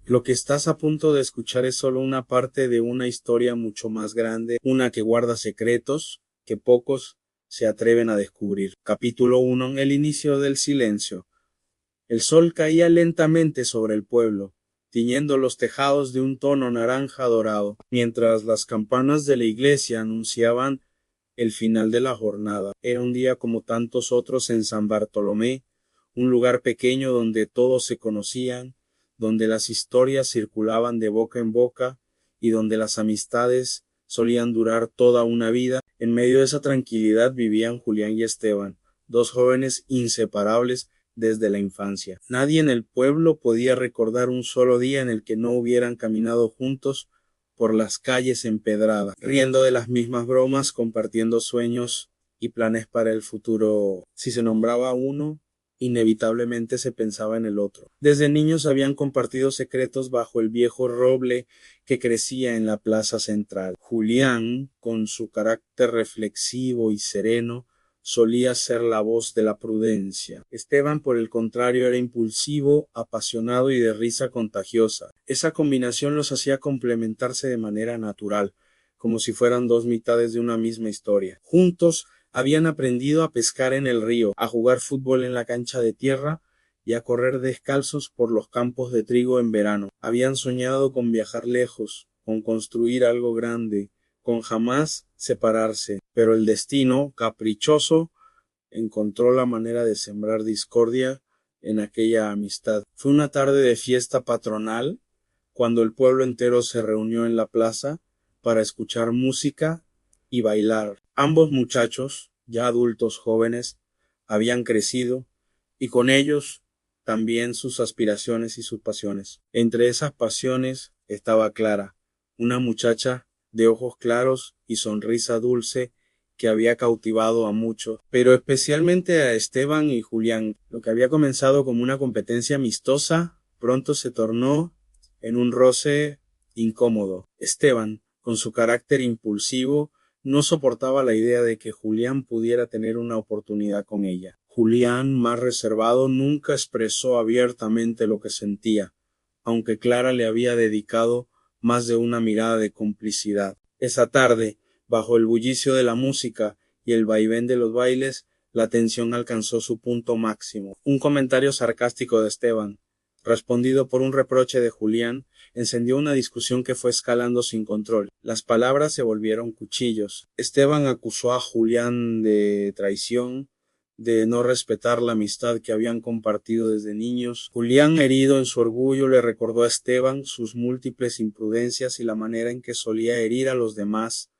Lo que estás a punto de escuchar es solo una parte de una historia mucho más grande, una que guarda secretos que pocos se atreven a descubrir. Capítulo 1. El inicio del silencio. El sol caía lentamente sobre el pueblo, tiñendo los tejados de un tono naranja dorado, mientras las campanas de la iglesia anunciaban el final de la jornada. Era un día como tantos otros en San Bartolomé, un lugar pequeño donde todos se conocían, donde las historias circulaban de boca en boca y donde las amistades solían durar toda una vida. En medio de esa tranquilidad vivían Julián y Esteban, dos jóvenes inseparables desde la infancia. Nadie en el pueblo podía recordar un solo día en el que no hubieran caminado juntos por las calles empedradas, riendo de las mismas bromas, compartiendo sueños y planes para el futuro. Si se nombraba uno, inevitablemente se pensaba en el otro. Desde niños habían compartido secretos bajo el viejo roble que crecía en la plaza central. Julián, con su carácter reflexivo y sereno, solía ser la voz de la prudencia. Esteban, por el contrario, era impulsivo, apasionado y de risa contagiosa. Esa combinación los hacía complementarse de manera natural, como si fueran dos mitades de una misma historia. Juntos habían aprendido a pescar en el río, a jugar fútbol en la cancha de tierra y a correr descalzos por los campos de trigo en verano. Habían soñado con viajar lejos, con construir algo grande, con jamás separarse, pero el destino, caprichoso, encontró la manera de sembrar discordia en aquella amistad. Fue una tarde de fiesta patronal, cuando el pueblo entero se reunió en la plaza para escuchar música y bailar. Ambos muchachos, ya adultos jóvenes, habían crecido, y con ellos también sus aspiraciones y sus pasiones. Entre esas pasiones estaba Clara, una muchacha de ojos claros y sonrisa dulce que había cautivado a muchos, pero especialmente a Esteban y Julián. Lo que había comenzado como una competencia amistosa, pronto se tornó en un roce incómodo. Esteban, con su carácter impulsivo, no soportaba la idea de que Julián pudiera tener una oportunidad con ella. Julián, más reservado, nunca expresó abiertamente lo que sentía, aunque Clara le había dedicado más de una mirada de complicidad. Esa tarde, bajo el bullicio de la música y el vaivén de los bailes, la tensión alcanzó su punto máximo. Un comentario sarcástico de Esteban, respondido por un reproche de Julián, encendió una discusión que fue escalando sin control. Las palabras se volvieron cuchillos. Esteban acusó a Julián de traición, de no respetar la amistad que habían compartido desde niños. Julián, herido en su orgullo, le recordó a Esteban sus múltiples imprudencias y la manera en que solía herir a los demás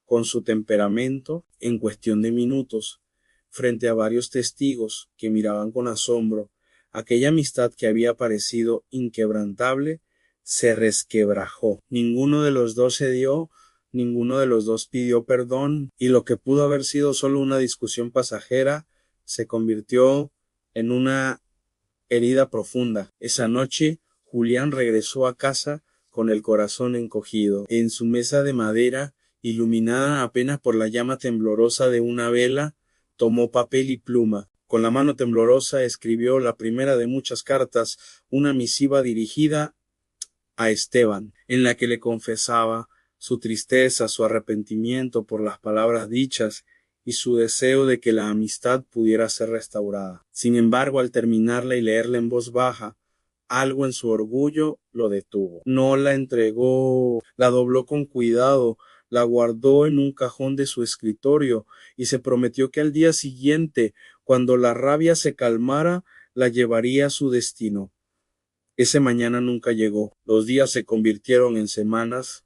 con su temperamento en cuestión de minutos. Frente a varios testigos que miraban con asombro, aquella amistad que había parecido inquebrantable se resquebrajó. Ninguno de los dos cedió, ninguno de los dos pidió perdón, y lo que pudo haber sido solo una discusión pasajera se convirtió en una herida profunda. Esa noche, Julián regresó a casa con el corazón encogido. En su mesa de madera, iluminada apenas por la llama temblorosa de una vela, tomó papel y pluma. Con la mano temblorosa escribió la primera de muchas cartas, una misiva dirigida a Esteban, en la que le confesaba su tristeza, su arrepentimiento por las palabras dichas y su deseo de que la amistad pudiera ser restaurada. Sin embargo, al terminarla y leerla en voz baja, algo en su orgullo lo detuvo. No la entregó, la dobló con cuidado, la guardó en un cajón de su escritorio y se prometió que al día siguiente, cuando la rabia se calmara, la llevaría a su destino. Ese mañana nunca llegó. Los días se convirtieron en semanas,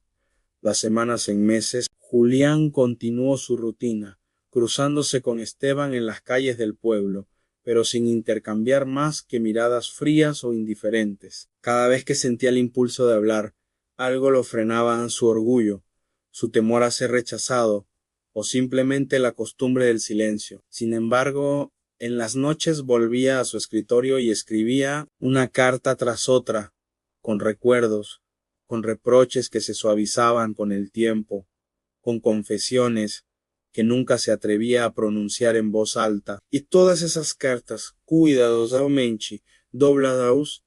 las semanas en meses. Julián continuó su rutina, cruzándose con Esteban en las calles del pueblo, pero sin intercambiar más que miradas frías o indiferentes. Cada vez que sentía el impulso de hablar, algo lo frenaba, su orgullo, su temor a ser rechazado, o simplemente la costumbre del silencio. Sin embargo, en las noches volvía a su escritorio y escribía una carta tras otra, con recuerdos, con reproches que se suavizaban con el tiempo, con confesiones que nunca se atrevía a pronunciar en voz alta. Y todas esas cartas, cuidadosamente dobladas,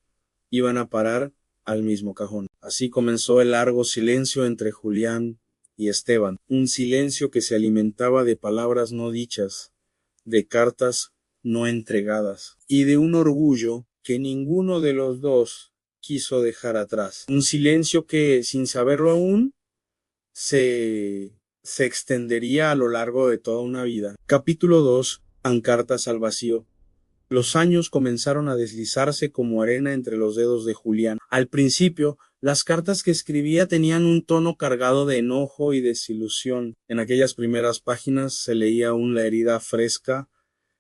iban a parar al mismo cajón. Así comenzó el largo silencio entre Julián y Esteban, un silencio que se alimentaba de palabras no dichas, de cartas no entregadas, y de un orgullo que ninguno de los dos quiso dejar atrás. Un silencio que, sin saberlo aún, se extendería a lo largo de toda una vida. Capítulo 2. Cartas al vacío. Los años comenzaron a deslizarse como arena entre los dedos de Julián. Al principio, las cartas que escribía tenían un tono cargado de enojo y desilusión. En aquellas primeras páginas se leía aún la herida fresca,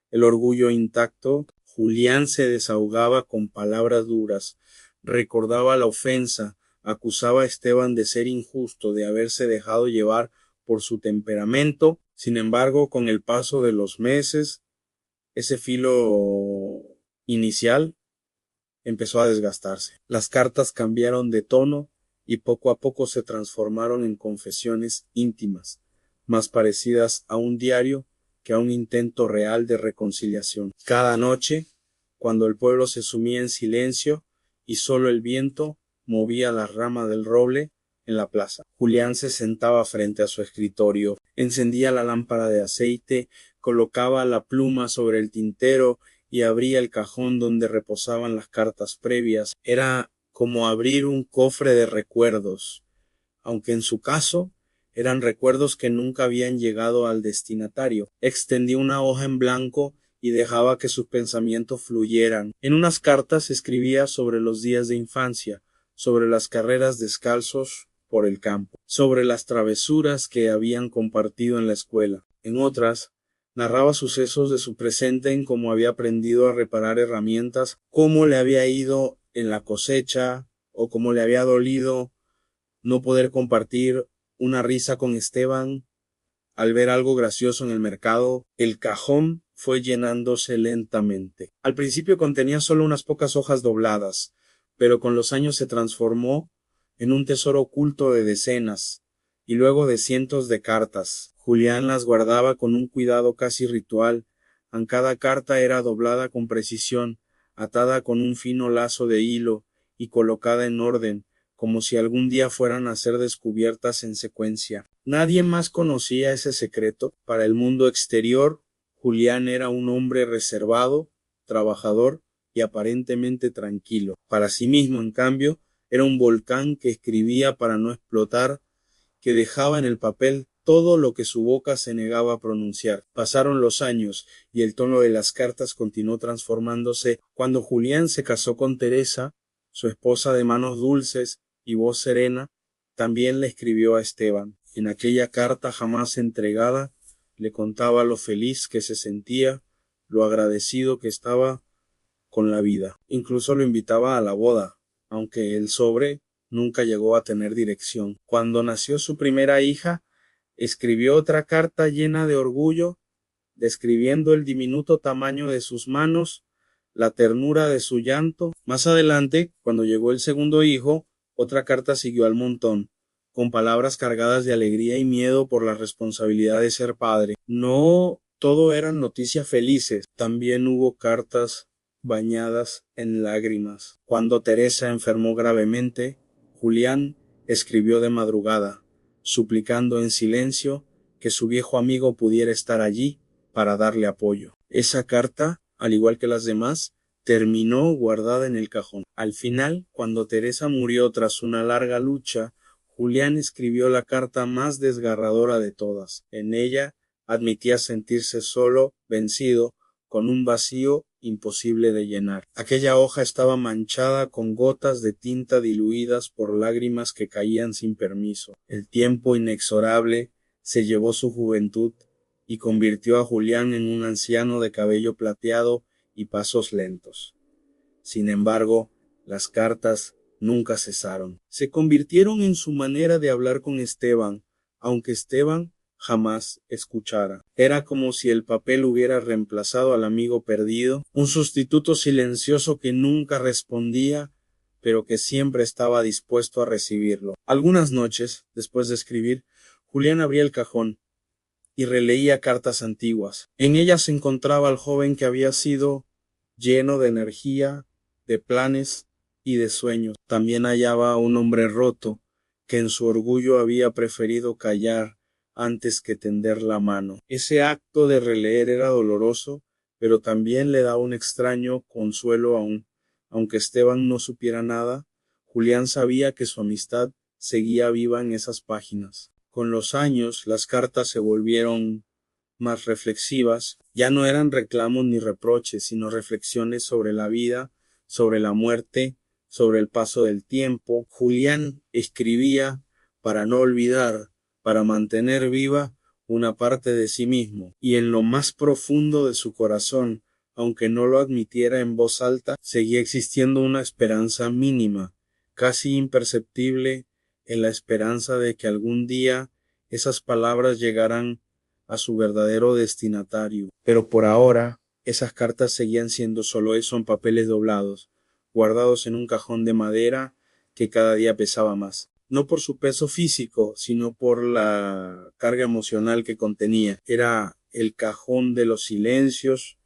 el orgullo intacto. Julián se desahogaba con palabras duras, recordaba la ofensa, acusaba a Esteban de ser injusto, de haberse dejado llevar por su temperamento. Sin embargo, con el paso de los meses, ese filo inicial empezó a desgastarse. Las cartas cambiaron de tono y poco a poco se transformaron en confesiones íntimas, más parecidas a un diario que a un intento real de reconciliación. Cada noche, cuando el pueblo se sumía en silencio y solo el viento movía las ramas del roble en la plaza, Julián se sentaba frente a su escritorio, encendía la lámpara de aceite, colocaba la pluma sobre el tintero y abría el cajón donde reposaban las cartas previas. Era como abrir un cofre de recuerdos, aunque en su caso eran recuerdos que nunca habían llegado al destinatario. Extendía una hoja en blanco y dejaba que sus pensamientos fluyeran. En unas cartas escribía sobre los días de infancia, sobre las carreras descalzos por el campo, sobre las travesuras que habían compartido en la escuela. En otras, narraba sucesos de su presente en cómo había aprendido a reparar herramientas, cómo le había ido en la cosecha o cómo le había dolido no poder compartir una risa con Esteban al ver algo gracioso en el mercado. El cajón fue llenándose lentamente. Al principio contenía solo unas pocas hojas dobladas, pero con los años se transformó en un tesoro oculto de decenas y luego de cientos de cartas. Julián las guardaba con un cuidado casi ritual. Cada carta era doblada con precisión, atada con un fino lazo de hilo y colocada en orden, como si algún día fueran a ser descubiertas en secuencia. Nadie más conocía ese secreto. Para el mundo exterior, Julián era un hombre reservado, trabajador y aparentemente tranquilo. Para sí mismo, en cambio, era un volcán que escribía para no explotar, que dejaba en el papel todo lo que su boca se negaba a pronunciar. Pasaron los años y el tono de las cartas continuó transformándose. Cuando Julián se casó con Teresa, su esposa de manos dulces y voz serena, también le escribió a Esteban. En aquella carta jamás entregada, le contaba lo feliz que se sentía, lo agradecido que estaba con la vida. Incluso lo invitaba a la boda, aunque el sobre nunca llegó a tener dirección. Cuando nació su primera hija, escribió otra carta llena de orgullo, describiendo el diminuto tamaño de sus manos, la ternura de su llanto. Más adelante, cuando llegó el segundo hijo, otra carta siguió al montón, con palabras cargadas de alegría y miedo por la responsabilidad de ser padre. No todo eran noticias felices, también hubo cartas bañadas en lágrimas. Cuando Teresa enfermó gravemente, Julián escribió de madrugada, suplicando en silencio que su viejo amigo pudiera estar allí para darle apoyo. Esa carta, al igual que las demás, terminó guardada en el cajón. Al final, cuando Teresa murió tras una larga lucha, Julián escribió la carta más desgarradora de todas. En ella admitía sentirse solo, vencido, con un vacío imposible de llenar. Aquella hoja estaba manchada con gotas de tinta diluidas por lágrimas que caían sin permiso. El tiempo inexorable se llevó su juventud y convirtió a Julián en un anciano de cabello plateado y pasos lentos. Sin embargo, las cartas nunca cesaron. Se convirtieron en su manera de hablar con Esteban, aunque Esteban jamás escuchara. Era como si el papel hubiera reemplazado al amigo perdido, un sustituto silencioso que nunca respondía, pero que siempre estaba dispuesto a recibirlo. Algunas noches, después de escribir, Julián abría el cajón y releía cartas antiguas. En ellas se encontraba al joven que había sido lleno de energía, de planes y de sueños. También hallaba a un hombre roto, que en su orgullo había preferido callar antes que tender la mano. Ese acto de releer era doloroso, pero también le daba un extraño consuelo aún. Aunque Esteban no supiera nada, Julián sabía que su amistad seguía viva en esas páginas. Con los años, las cartas se volvieron más reflexivas, ya no eran reclamos ni reproches, sino reflexiones sobre la vida, sobre la muerte, sobre el paso del tiempo. Julián escribía para no olvidar, para mantener viva una parte de sí mismo, y en lo más profundo de su corazón, aunque no lo admitiera en voz alta, seguía existiendo una esperanza mínima, casi imperceptible, en la esperanza de que algún día esas palabras llegaran a su verdadero destinatario. Pero por ahora, esas cartas seguían siendo solo eso, en papeles doblados, guardados en un cajón de madera que cada día pesaba más. No por su peso físico, sino por la carga emocional que contenía. Era el cajón de los silencios,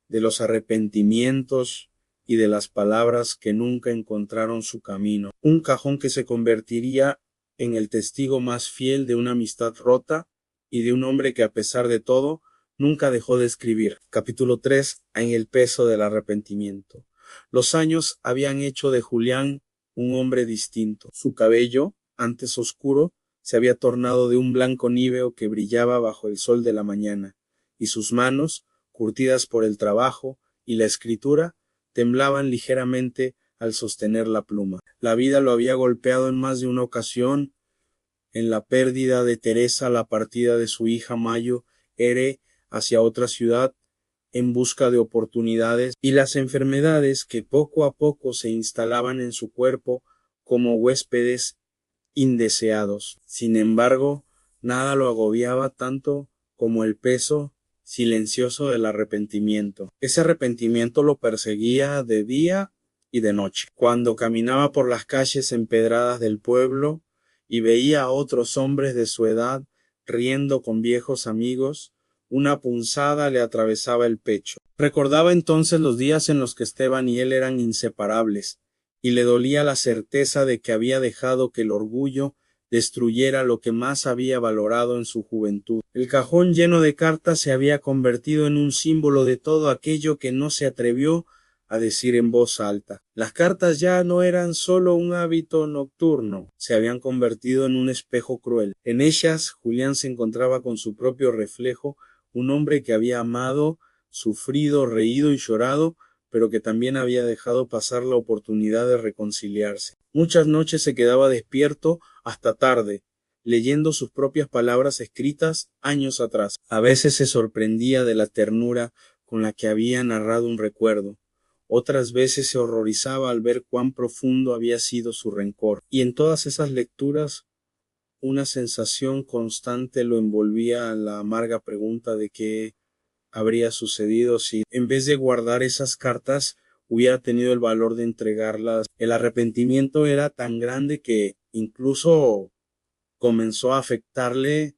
de los arrepentimientos y de las palabras que nunca encontraron su camino. Un cajón que se convertiría en el testigo más fiel de una amistad rota y de un hombre que, a pesar de todo, nunca dejó de escribir. Capítulo 3. En el peso del arrepentimiento. Los años habían hecho de Julián un hombre distinto. Su cabello, antes oscuro, se había tornado de un blanco níveo que brillaba bajo el sol de la mañana, y sus manos, curtidas por el trabajo y la escritura, temblaban ligeramente al sostener la pluma. La vida lo había golpeado en más de una ocasión, en la pérdida de Teresa, la partida de su hija Mayo, Ere hacia otra ciudad en busca de oportunidades, y las enfermedades que poco a poco se instalaban en su cuerpo como huéspedes indeseados. Sin embargo, nada lo agobiaba tanto como el peso silencioso del arrepentimiento. Ese arrepentimiento lo perseguía de día y de noche. Cuando caminaba por las calles empedradas del pueblo y veía a otros hombres de su edad riendo con viejos amigos, una punzada le atravesaba el pecho. Recordaba entonces los días en los que Esteban y él eran inseparables, y le dolía la certeza de que había dejado que el orgullo destruyera lo que más había valorado en su juventud. El cajón lleno de cartas se había convertido en un símbolo de todo aquello que no se atrevió a decir en voz alta. Las cartas ya no eran solo un hábito nocturno, se habían convertido en un espejo cruel. En ellas, Julián se encontraba con su propio reflejo, un hombre que había amado, sufrido, reído y llorado, pero que también había dejado pasar la oportunidad de reconciliarse. Muchas noches se quedaba despierto hasta tarde, leyendo sus propias palabras escritas años atrás. A veces se sorprendía de la ternura con la que había narrado un recuerdo. Otras veces se horrorizaba al ver cuán profundo había sido su rencor. Y en todas esas lecturas, una sensación constante lo envolvía a la amarga pregunta de qué habría sucedido si, en vez de guardar esas cartas, hubiera tenido el valor de entregarlas. El arrepentimiento era tan grande que incluso comenzó a afectarle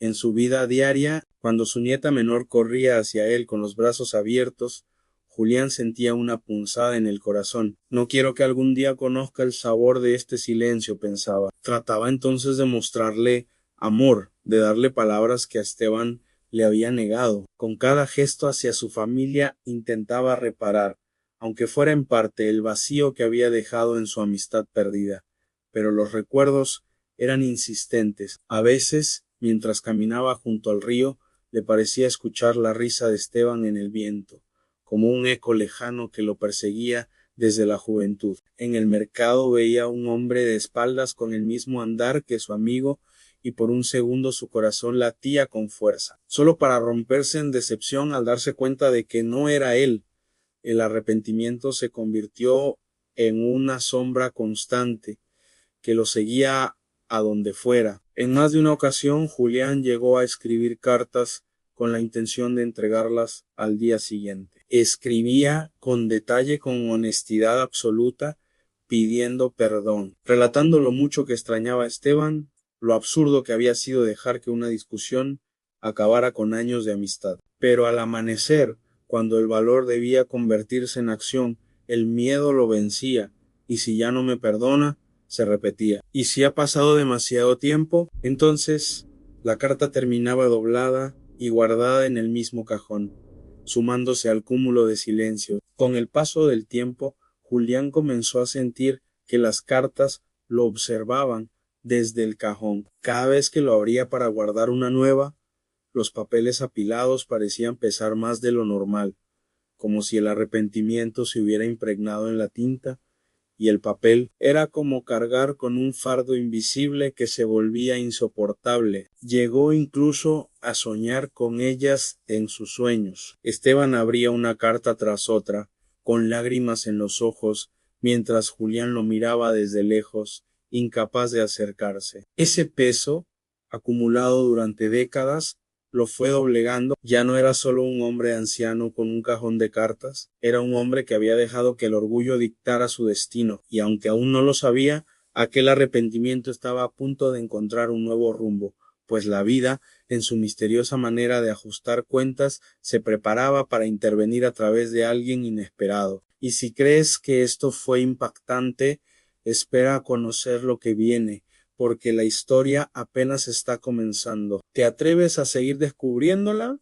en su vida diaria. Cuando su nieta menor corría hacia él con los brazos abiertos, Julián sentía una punzada en el corazón. No quiero que algún día conozca el sabor de este silencio, pensaba. Trataba entonces de mostrarle amor, de darle palabras que a Esteban le había negado. Con cada gesto hacia su familia intentaba reparar, aunque fuera en parte, el vacío que había dejado en su amistad perdida. Pero los recuerdos eran insistentes. A veces, mientras caminaba junto al río, le parecía escuchar la risa de Esteban en el viento, como un eco lejano que lo perseguía desde la juventud. En el mercado veía a un hombre de espaldas con el mismo andar que su amigo, y por un segundo su corazón latía con fuerza, solo para romperse en decepción al darse cuenta de que no era él. El arrepentimiento se convirtió en una sombra constante que lo seguía a donde fuera. En más de una ocasión, Julián llegó a escribir cartas con la intención de entregarlas al día siguiente. Escribía con detalle, con honestidad absoluta, pidiendo perdón, relatando lo mucho que extrañaba a Esteban, lo absurdo que había sido dejar que una discusión acabara con años de amistad. Pero al amanecer, cuando el valor debía convertirse en acción, el miedo lo vencía, ¿Y si ya no me perdona? Se repetía. ¿Y si ha pasado demasiado tiempo? Entonces, la carta terminaba doblada y guardada en el mismo cajón, sumándose al cúmulo de silencio. Con el paso del tiempo, Julián comenzó a sentir que las cartas lo observaban desde el cajón. Cada vez que lo abría para guardar una nueva, los papeles apilados parecían pesar más de lo normal, como si el arrepentimiento se hubiera impregnado en la tinta, y el papel era como cargar con un fardo invisible que se volvía insoportable. Llegó incluso a soñar con ellas en sus sueños. Esteban abría una carta tras otra, con lágrimas en los ojos, mientras Julián lo miraba desde lejos, incapaz de acercarse. Ese peso, acumulado durante décadas, lo fue doblegando. Ya no era solo un hombre anciano con un cajón de cartas, era un hombre que había dejado que el orgullo dictara su destino, y aunque aún no lo sabía, aquel arrepentimiento estaba a punto de encontrar un nuevo rumbo, pues la vida, en su misteriosa manera de ajustar cuentas, se preparaba para intervenir a través de alguien inesperado. Y si crees que esto fue impactante, espera a conocer lo que viene, porque la historia apenas está comenzando. ¿Te atreves a seguir descubriéndola?